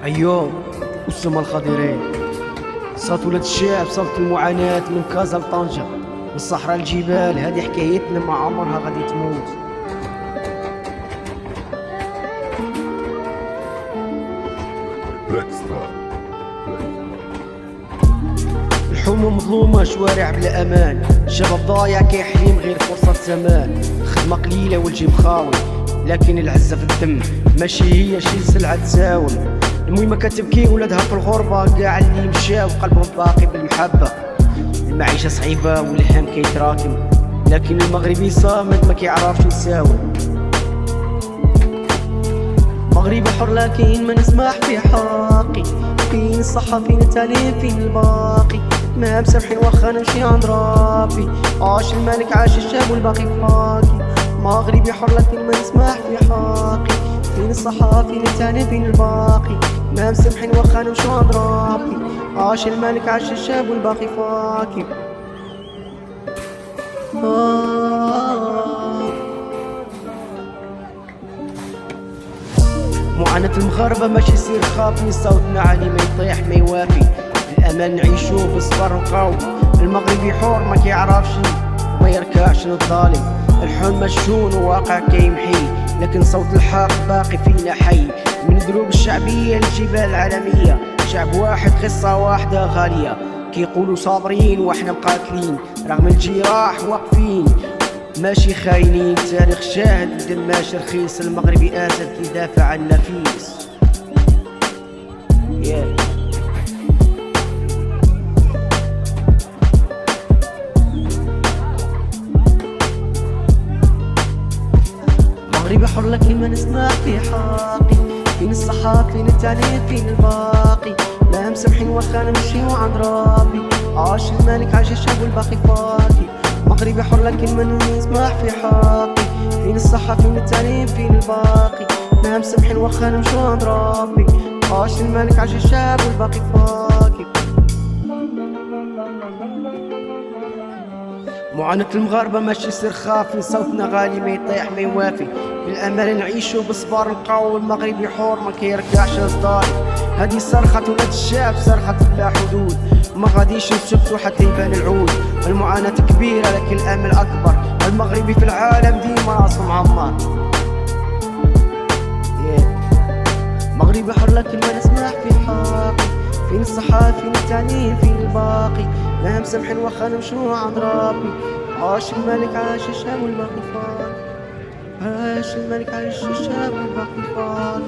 أيوم والسما الخضرين. صوت ولاد الشعب، صوت المعاناة من كازا لطنجة، من الصحراء للجبال. هذه حكايتنا ما عمرها غادي تموت. الحومة مظلومة، شوارع بلا أمان، الشباب ضايع كيحلم غير فرصة زمان. الخدمة قليلة والجيب خاوي، لكن العزة في الدم ماشي هي شي سلعة تساوي. المهمة كتبكي ولادها في الغربة، كاع اللي مشاو قلبهم باقي بالمحبة. المعيشة صعيبة والهم كيتراكم، لكن المغربي صامت ما كيعرفش يساوي. مغربي حر لكن ما نسمح في حقي، فين الصحة فين التعليم فين الباقي. ما مسامحين واخا نمشي عند ربي، عاش الملك عاش الشاب والباقي فاقي. مغربي حر لكن ما نسمح في حقي، فين الصحة فين التعليم فين الباقي. ما مسامحين واخا نمشي عند ربي، عاش الملك عاش الشاب والباقي فاقي. معاناة المغاربة ماشي سير خافني، صوتنا عالي ما يطيح ما يوافي. الأمان نعيشو بالصبر والقوم، المغربي حور ما كيعرفش ما يركعش للظالم. الحلم مشحون وواقع كيمحي، لكن صوت الحق باقي فينا حي. من دروب الشعبية للجبال العالمية، شعب واحد قصة واحدة غالية. كيقولوا صابرين واحنا مقاتلين، رغم الجراح واقفين ماشي خاينين. تاريخ شاهد الدم ماشي رخيص، المغربي اسد كيدافع عن النفيس. مغربي حر لكن ما نسمع في حقي، فين الصحة فين التعليم فين الباقي. لا مسامحين واخا نمشيو عند ربي، عاش الملك عاش الشعب والباقي فاقي. مغربي حر لكن ما نسمح في حقي، فين الصحة فين التعليم فين الباقي. لا مسامحين واخا نمشيو عند ربي، عاش الملك عاش الشعب والباقي فاقي. معاناة المغاربة ماشي سر خافي، صوتنا غالي ما يطيح ما يوافي. بالأمل نعيشو بالصبر نلقاو، المغربي حور ما كيركعش للظالم. هادي صرخة ولاد الشعب، صرخة بلا حدود، ما غاديش نسكتو حتى يبان العود. المعاناة كبيرة لكن الأمل أكبر، المغربي في العالم ديما راسو معمر. مغربي حر لكن ما نسمح في حقي، فين الصحة فين التعليم فين الباقي. لا مسامحين واخا نمشيو عند ربي، عاش الملك عاش الشعب والباقي فاقي. عاش الملك عاش الشعب والباقي فاقي.